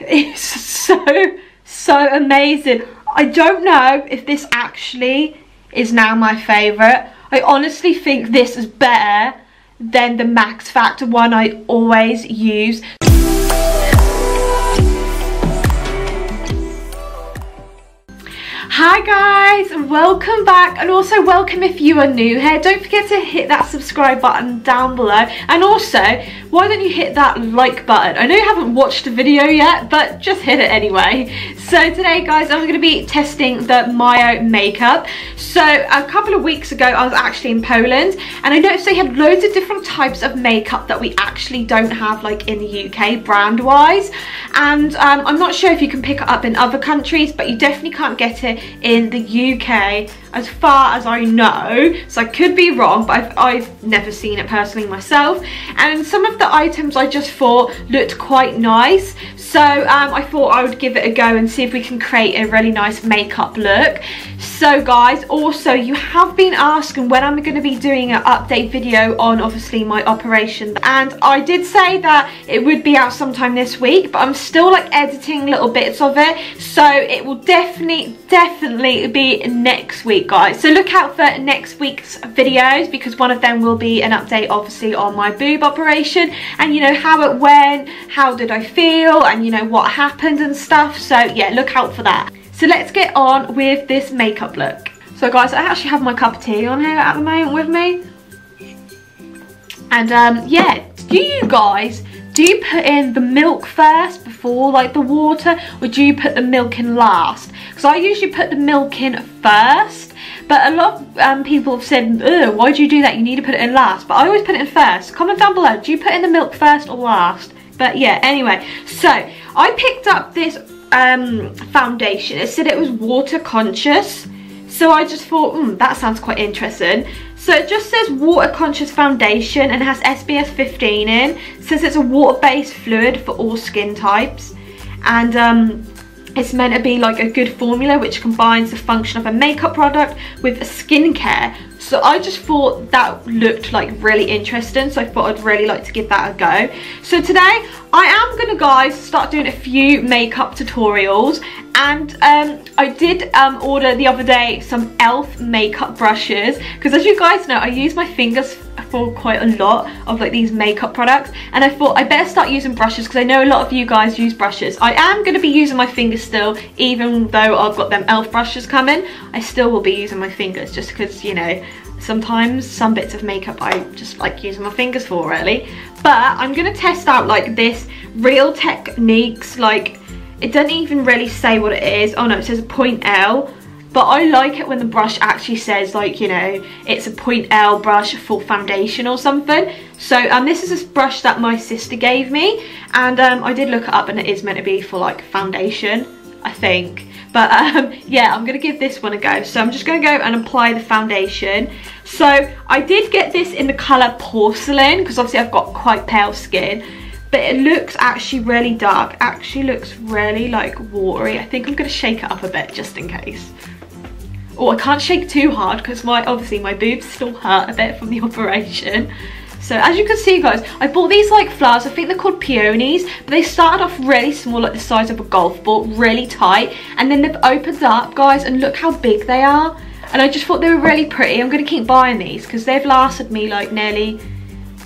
It's so amazing. I don't know if this actually is now my favourite. I honestly think this is better than the Max Factor one I always use. Hi guys, welcome back, and also welcome if you are new here. Don't forget to hit that subscribe button down below, and also why don't you hit that like button? I know you haven't watched the video yet, but just hit it anyway. So today guys, I'm going to be testing the Miyo makeup. So a couple of weeks ago I was actually in Poland, and I noticed they had loads of different types of makeup that we actually don't have like in the UK brand wise, and I'm not sure if you can pick it up in other countries, but you definitely can't get it in the UK as far as I know, so I could be wrong, but I've never seen it personally myself. And some of the items I just thought looked quite nice, so I thought I would give it a go and see if we can create a really nice makeup look. So guys, also you have been asking when I'm going to be doing an update video on obviously my operation, and I did say that it would be out sometime this week, but I'm still like editing little bits of it, so it will definitely be next week guys. So look out for next week's videos, because one of them will be an update obviously on my boob operation, and you know how it went, how did I feel, and you know what happened and stuff. So yeah, look out for that. So let's get on with this makeup look. So guys, I actually have my cup of tea on here at the moment with me, and yeah, do you put in the milk first before like the water, or do you put the milk in last? Because I usually put the milk in first, but a lot of people have said, ugh, why do you do that? You need to put it in last. But I always put it in first. Comment down below, do you put in the milk first or last? But yeah, anyway, so I picked up this foundation. It said it was water conscious, so I just thought, that sounds quite interesting. So it just says water conscious foundation and has SPF 15 in. It says it's a water based fluid for all skin types, and it's meant to be like a good formula which combines the function of a makeup product with a skincare. So I just thought that looked like really interesting, so I thought I'd really like to give that a go. So today I am gonna guys start doing a few makeup tutorials, and I did order the other day some e.l.f. makeup brushes, because as you guys know I use my fingers for quite a lot of like these makeup products, and I thought I better start using brushes because I know a lot of you guys use brushes. I am going to be using my fingers still, even though I've got them e.l.f. brushes coming. I still will be using my fingers, just because, you know, sometimes some bits of makeup I just like using my fingers for really. But I'm going to test out like this Real Techniques, like it doesn't even really say what it is. Oh no, it says a point L. But I like it when the brush actually says, like, you know, it's a point L brush for foundation or something. So this is a brush that my sister gave me, and I did look it up, and it is meant to be for like foundation, I think. But yeah, I'm gonna give this one a go. So I'm just gonna go and apply the foundation. So I did get this in the colour Porcelain, because obviously I've got quite pale skin, but it looks actually really dark. Actually looks really like watery. I think I'm gonna shake it up a bit just in case. Oh, I can't shake too hard because obviously my boobs still hurt a bit from the operation. So as you can see guys, I bought these like flowers. I think they're called peonies, but they started off really small, like the size of a golf ball, really tight, and then they've opened up guys, and look how big they are. And I just thought they were really pretty. I'm going to keep buying these because they've lasted me like nearly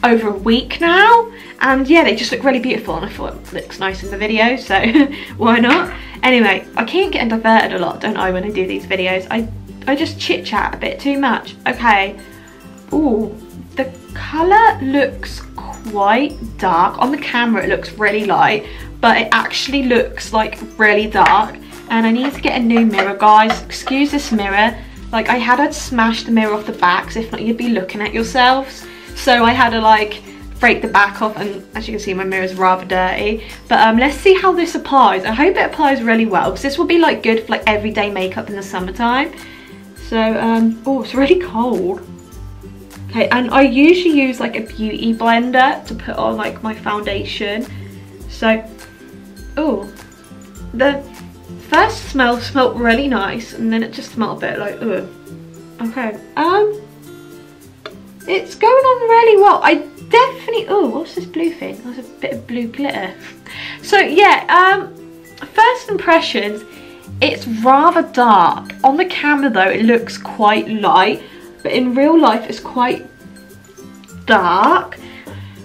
over a week now, and yeah, they just look really beautiful, and I thought it looks nice in the video, so why not? Anyway, I keep getting diverted a lot, don't I, when I do these videos? I just chit chat a bit too much. Okay. Ooh, the colour looks quite dark. On the camera it looks really light, but it actually looks like really dark, and I need to get a new mirror guys. Excuse this mirror, like I had to smash the mirror off the back, because if not you'd be looking at yourselves. So I had to like break the back off, and as you can see my mirror is rather dirty. But let's see how this applies. I hope it applies really well, because this will be like good for like everyday makeup in the summertime. So oh, it's really cold. Okay, and I usually use like a beauty blender to put on like my foundation. So oh, the first smell smelled really nice, and then it just smelled a bit like ugh. Okay, it's going on really well. I definitely, oh, what's this blue thing? There's a bit of blue glitter. So yeah, first impressions, it's rather dark. On the camera though, it looks quite light, but in real life it's quite dark.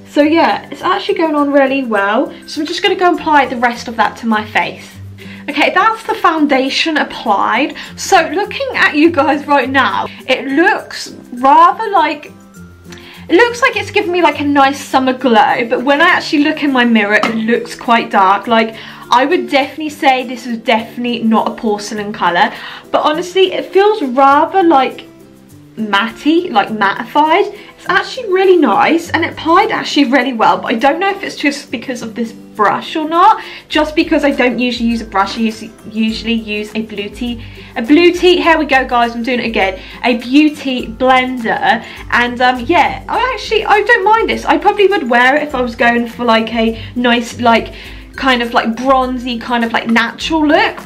So yeah, it's actually going on really well. So I'm just going to go and apply the rest of that to my face. Okay, that's the foundation applied. So looking at you guys right now, it looks rather like, it looks like it's giving me like a nice summer glow, but when I actually look in my mirror, it looks quite dark. Like, I would definitely say this is definitely not a porcelain colour, but honestly, it feels rather like matty, like mattified. It's actually really nice and it applied actually really well, but I don't know if it's just because of this brush or not. Just because I don't usually use a brush, I usually use a beauty, here we go guys, I'm doing it again, a beauty blender. And yeah, I don't mind this. I probably would wear it if I was going for like a nice, like kind of like bronzy, kind of like natural look.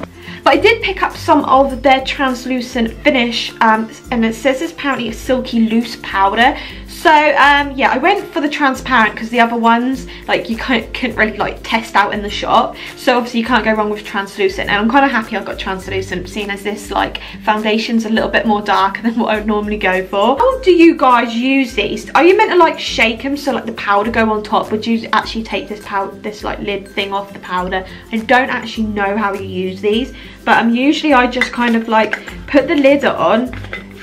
But I did pick up some of their translucent finish, and it says it's apparently a silky loose powder. So yeah, I went for the transparent because the other ones, like, you couldn't really like test out in the shop. So obviously you can't go wrong with translucent, and I'm kind of happy I got translucent, seeing as this like foundation's a little bit more darker than what I would normally go for. How do you guys use these? Are you meant to like shake them so like the powder go on top? Would you actually take this like lid thing off the powder? I don't actually know how you use these, but usually I just kind of like put the lid on,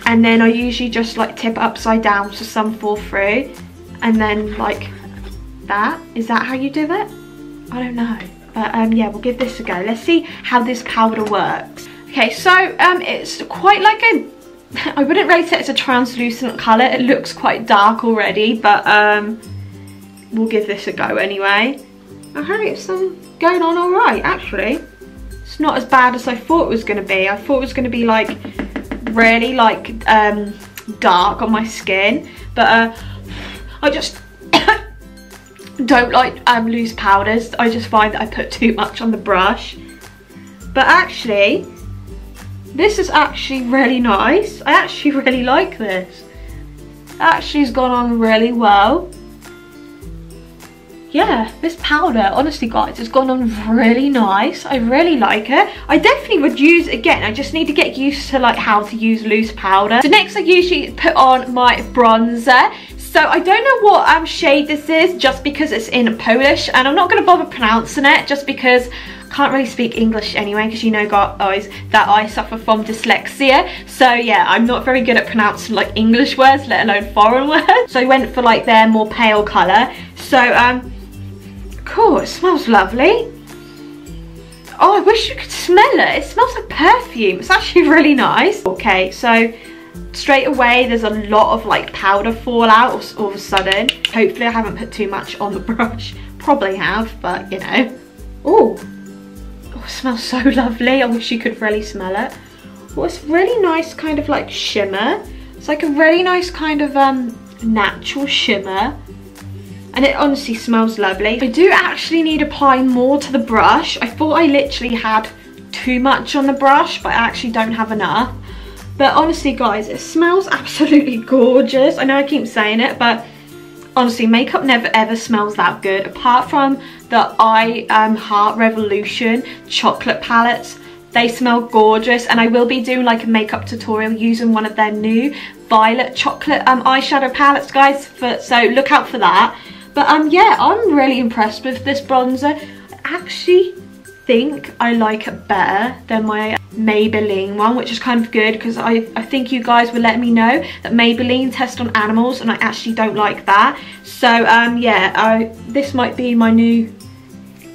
and then I usually just like tip it upside down so some fall through, and then like that. Is that how you do it? I don't know, but yeah, we'll give this a go. Let's see how this powder works. Okay, so it's quite like a, I wouldn't rate it as a translucent colour. It looks quite dark already, but we'll give this a go anyway. Okay, it's going on alright actually. It's not as bad as I thought it was going to be. I thought it was going to be like really like dark on my skin, but I just don't like loose powders. I just find that I put too much on the brush. But actually, this is actually really nice. I actually really like this. It actually has gone on really well. Yeah, this powder, honestly guys, has gone on really nice. I really like it. I definitely would use it again. I just need to get used to like how to use loose powder. So next I usually put on my bronzer. So I don't know what shade this is, just because it's in Polish, and I'm not going to bother pronouncing it just because I can't really speak English anyway, because you know guys that I suffer from dyslexia. So yeah, I'm not very good at pronouncing like English words, let alone foreign words. So I went for like their more pale colour. So cool, it smells lovely. Oh, I wish you could smell it. It smells like perfume. It's actually really nice. Okay, so straight away there's a lot of like powder fallout all of a sudden. Hopefully I haven't put too much on the brush. Probably have, but you know. Oh, it smells so lovely. I wish you could really smell it. Oh, it's really nice kind of like shimmer. It's like a really nice kind of natural shimmer. And it honestly smells lovely. I do actually need to apply more to the brush. I thought I literally had too much on the brush, but I actually don't have enough. But honestly guys, it smells absolutely gorgeous. I know I keep saying it, but honestly, makeup never ever smells that good. Apart from the Heart Revolution chocolate palettes, they smell gorgeous. And I will be doing like a makeup tutorial using one of their new violet chocolate eyeshadow palettes, guys. So look out for that. But yeah, I'm really impressed with this bronzer. I actually think I like it better than my Maybelline one, which is kind of good, because I think you guys will let me know that Maybelline test on animals, and I actually don't like that. So yeah, this might be my new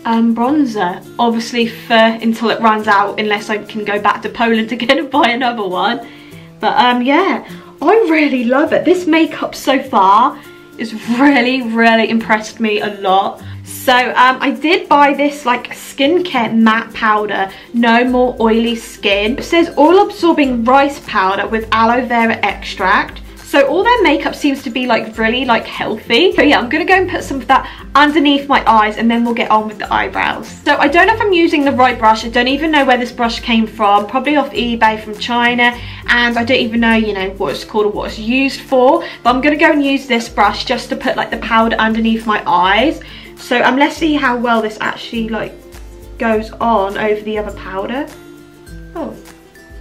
bronzer, obviously until it runs out, unless I can go back to Poland again and buy another one. But yeah, I really love it. This makeup so far is really impressed me a lot. So I did buy this like skincare matte powder, no more oily skin. It says all absorbing rice powder with aloe vera extract. So all their makeup seems to be like really like healthy. So yeah, I'm gonna go and put some of that underneath my eyes, and then we'll get on with the eyebrows. So I don't know if I'm using the right brush. I don't even know where this brush came from. Probably off eBay from China. And I don't even know, you know, what it's called or what it's used for. But I'm gonna go and use this brush just to put like the powder underneath my eyes. So let's see how well this actually like goes on over the other powder. Oh,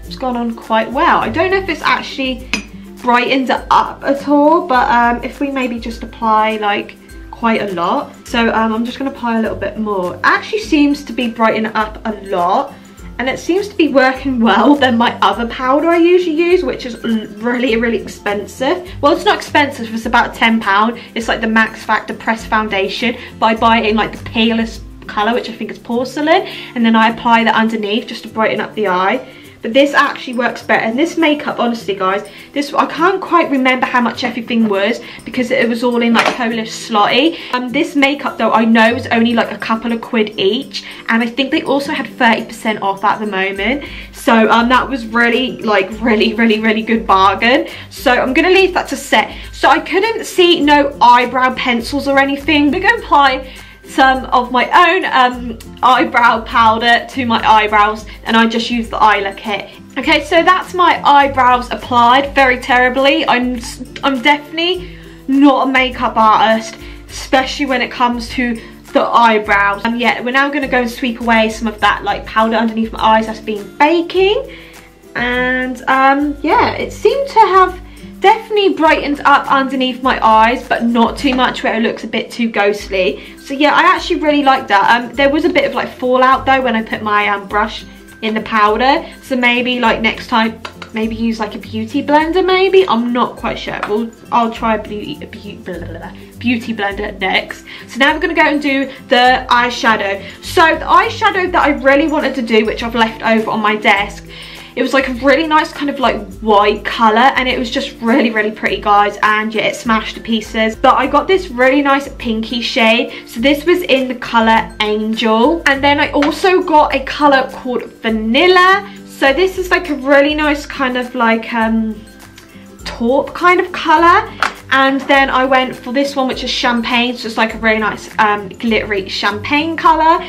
it's gone on quite well. I don't know if it's actually brightened it up at all, but if we maybe just apply like quite a lot. So I'm just going to apply a little bit more. It actually seems to be brightening it up a lot, and it seems to be working well than my other powder I usually use, which is really expensive. Well, it's not expensive, it's about £10. It's like the Max Factor Press Foundation, but I buy it in like the palest colour, which I think is porcelain, and then I apply that underneath just to brighten up the eye. But this actually works better, and this makeup, honestly guys, this, I can't quite remember how much everything was because it was all in like Polish zloty. This makeup though, I know is only like a couple of quid each, and I think they also had 30% off at the moment. So that was really like really good bargain. So I'm gonna leave that to set. So I couldn't see no eyebrow pencils or anything. We're gonna apply some of my own eyebrow powder to my eyebrows, and I just use the Isla kit. Okay, so that's my eyebrows applied very terribly. I'm definitely not a makeup artist, especially when it comes to the eyebrows. Yeah, we're now going to go and sweep away some of that like powder underneath my eyes that's been baking, and yeah, it seemed to have definitely brightened up underneath my eyes, but not too much where it looks a bit too ghostly. So yeah, I actually really like that. There was a bit of like fallout though when I put my brush in the powder, so maybe like next time maybe use like a beauty blender maybe. I'm not quite sure. I'll try a beauty blender next. So now we're going to go and do the eyeshadow. So the eyeshadow that I really wanted to do, which I've left over on my desk, it was like a really nice kind of like white colour, and it was just really pretty guys, and yeah, it smashed to pieces. But I got this really nice pinky shade, so this was in the colour Angel. And then I also got a colour called Vanilla. So this is like a really nice kind of like taupe kind of colour. And then I went for this one, which is Champagne, so it's like a really nice glittery champagne colour.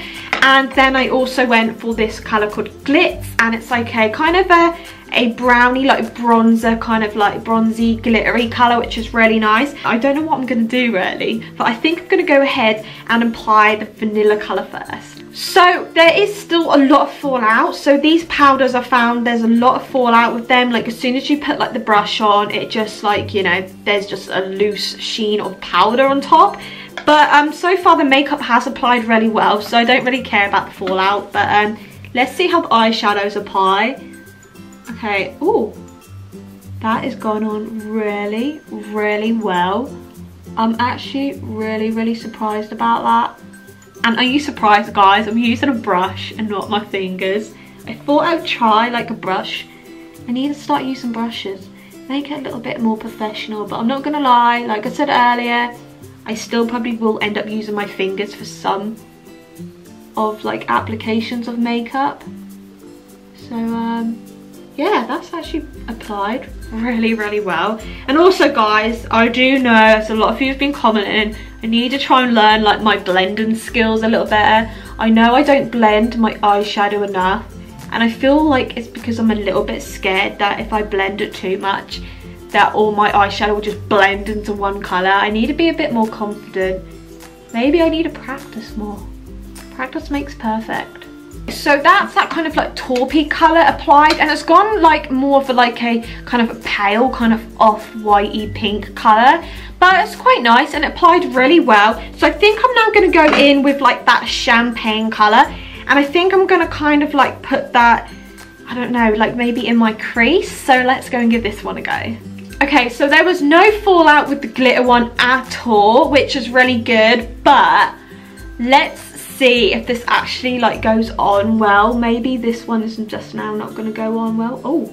And then I also went for this colour called Glitz, and it's like a kind of a brownie, like bronzer, kind of like bronzy glittery colour, which is really nice. I don't know what I'm going to do really, but I think I'm going to go ahead and apply the vanilla colour first. So there is still a lot of fallout. So these powders, I found there's a lot of fallout with them. Like as soon as you put like the brush on, it just like, you know, there's just a loose sheen of powder on top. But so far the makeup has applied really well, so I don't really care about the fallout. But let's see how the eyeshadows apply. Okay, ooh, that has gone on really well. I'm actually really surprised about that. And are you surprised guys? I'm using a brush and not my fingers. I thought I'd try like a brush. I need to start using brushes, make it a little bit more professional. But I'm not gonna lie, like I said earlier, I still probably will end up using my fingers for some of like applications of makeup. So yeah, that's actually applied really well. And also guys, I do know, as a lot of you have been commenting, I need to try and learn like my blending skills a little better. I know I don't blend my eyeshadow enough, and I feel like it's because I'm a little bit scared that if I blend it too much, that all my eyeshadow will just blend into one colour. I need to be a bit more confident. Maybe I need to practice more. Practice makes perfect. So that's that kind of like taupey colour applied, and it's gone like more of like a kind of a pale, kind of off-whitey pink colour. But it's quite nice and it applied really well. So I think I'm now going to go in with like that champagne colour, and I think I'm going to kind of like put that, I don't know, like maybe in my crease. So let's go and give this one a go. Okay, so there was no fallout with the glitter one at all, which is really good, but let's see if this actually like goes on well. Maybe this one isn't just now not going to go on well. Oh,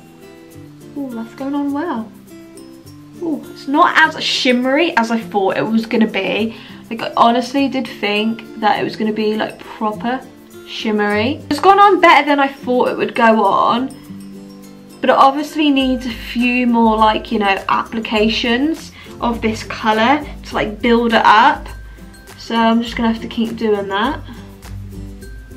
that's going on well. Oh, it's not as shimmery as I thought it was going to be. Like I honestly did think that it was going to be like proper shimmery. It's gone on better than I thought it would go on. But it obviously needs a few more like, you know, applications of this colour to like build it up. So I'm just going to have to keep doing that.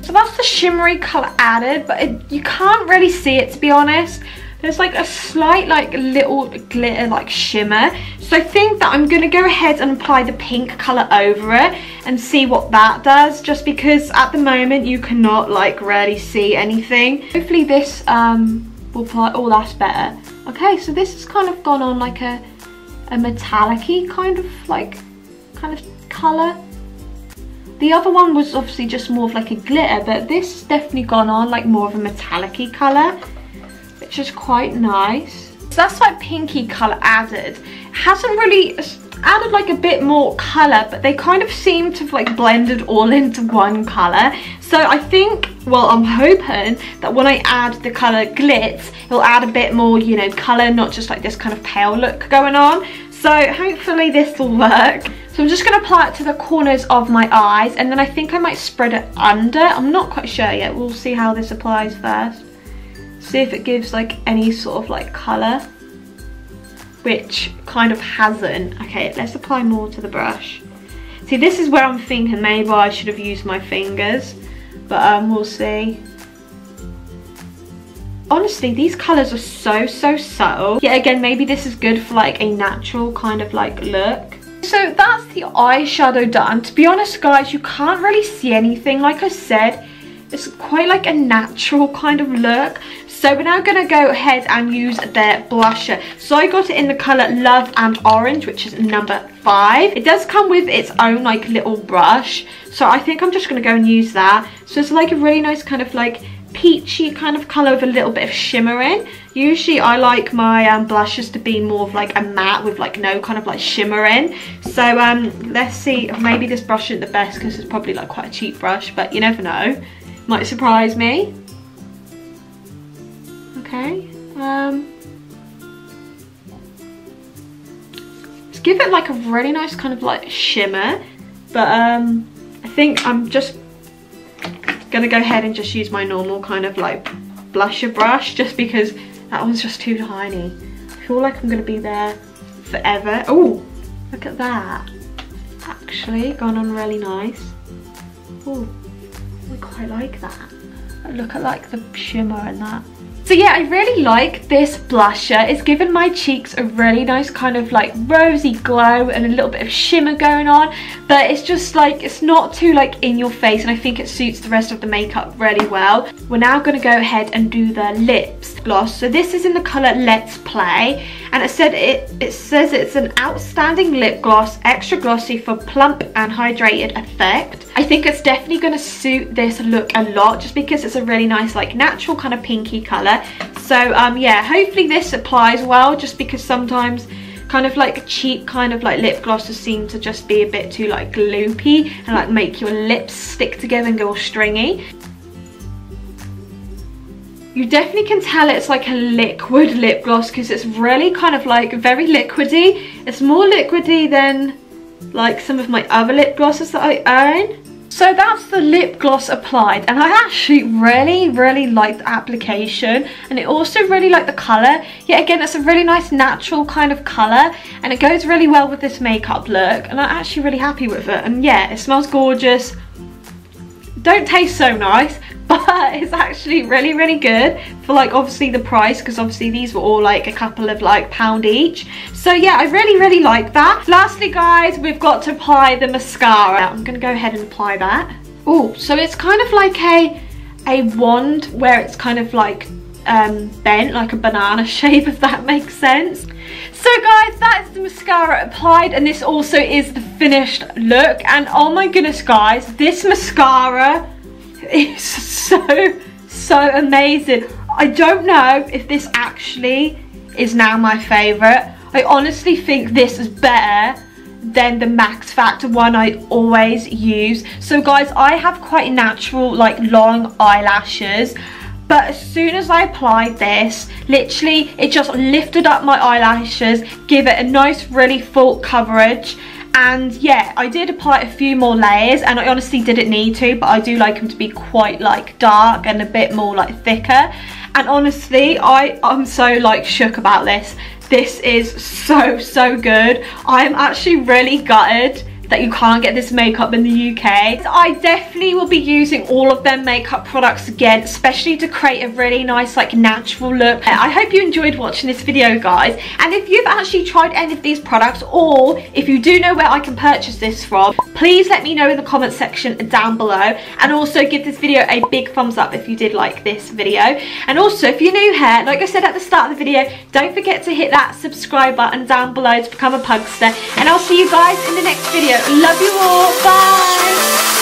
So that's the shimmery colour added, but you can't really see it to be honest. there's like a slight like little glitter like shimmer. So I think that I'm going to go ahead and apply the pink colour over it and see what that does, just because at the moment you cannot like really see anything. Hopefully this will apply. Oh, that's better. Okay, so this has kind of gone on like a metallic-y kind of colour. The other one was obviously just more of like a glitter, but this has definitely gone on like more of a metallic-y colour, which is quite nice. So that's like pinky colour added. It hasn't really added like a bit more colour, but they kind of seem to have like blended all into one colour. So I think, well, I'm hoping that when I add the colour Glitz, it'll add a bit more, you know, colour, not just like this kind of pale look going on. So hopefully this will work. So I'm just going to apply it to the corners of my eyes, and then I think I might spread it under. I'm not quite sure yet. We'll see how this applies first. See if it gives like any sort of like colour, which kind of hasn't. Okay, let's apply more to the brush. See, this is where I'm thinking maybe I should have used my fingers, but we'll see. Honestly, these colours are so subtle. Yeah, again, maybe this is good for like a natural kind of like look. So that's the eyeshadow done. To be honest, guys, you can't really see anything. Like I said, it's quite like a natural kind of look. So we're now going to go ahead and use the blusher. So I got it in the colour Love and Orange, which is number 5. It does come with its own like little brush. So I think I'm just going to go and use that. So it's like a really nice kind of like peachy kind of colour with a little bit of shimmer in. Usually I like my blushes to be more of like a matte with like no kind of like shimmer in. So let's see, maybe this brush isn't the best because it's probably like quite a cheap brush, but you never know, might surprise me. Okay, let's give it like a really nice kind of like shimmer, but I think I'm just gonna go ahead and just use my normal kind of like blusher brush, just because that one's just too tiny. I feel like I'm gonna be there forever. Oh, look at that, actually gone on really nice. Oh, I quite like that. Look at like the shimmer and that. So yeah, I really like this blusher. It's given my cheeks a really nice kind of like rosy glow and a little bit of shimmer going on, but it's just like, it's not too like in your face, and I think it suits the rest of the makeup really well. We're now going to go ahead and do the lips gloss. So this is in the colour Let's Play, and it says it's an outstanding lip gloss, extra glossy for plump and hydrated effect. I think it's definitely going to suit this look a lot, just because it's a really nice like natural kind of pinky colour. So yeah, hopefully this applies well, just because sometimes kind of like cheap kind of like lip glosses seem to just be a bit too like gloopy and like make your lips stick together and go all stringy. You definitely can tell it's like a liquid lip gloss because it's really kind of like very liquidy. It's more liquidy than like some of my other lip glosses that I own. So that's the lip gloss applied, and I actually really like the application, and it also really like the colour. Yet again, it's a really nice natural kind of colour, and it goes really well with this makeup look, and I'm actually really happy with it. And yeah, it smells gorgeous. Don't taste so nice, but it's actually really good for like obviously the price, because obviously these were all like a couple of like £1 each. So yeah, I really like that. Lastly guys, we've got to apply the mascara. I'm gonna go ahead and apply that. Oh, so it's kind of like a wand where it's kind of like bent like a banana shape, if that makes sense. So guys, that's the mascara applied, and this also is the finished look. And oh my goodness guys, this mascara is so amazing. I don't know if this actually is now my favourite. I honestly think this is better than the Max Factor one I always use. So guys, I have quite natural like long eyelashes, but as soon as I applied this, literally it just lifted up my eyelashes, give it a nice really full coverage. And yeah, I did apply a few more layers, and I honestly didn't need to, but I do like them to be quite like dark and a bit more like thicker. And honestly, I'm so like shook about this. This is so good. I'm actually really gutted that you can't get this makeup in the UK. So I definitely will be using all of their makeup products again, especially to create a really nice like natural look. I hope you enjoyed watching this video, guys, and if you've actually tried any of these products, or if you do know where I can purchase this from, please let me know in the comment section down below, and also give this video a big thumbs up if you did like this video. And also, if you're new here, like I said at the start of the video, don't forget to hit that subscribe button down below to become a Pugster, and I'll see you guys in the next video. Love you all. Bye.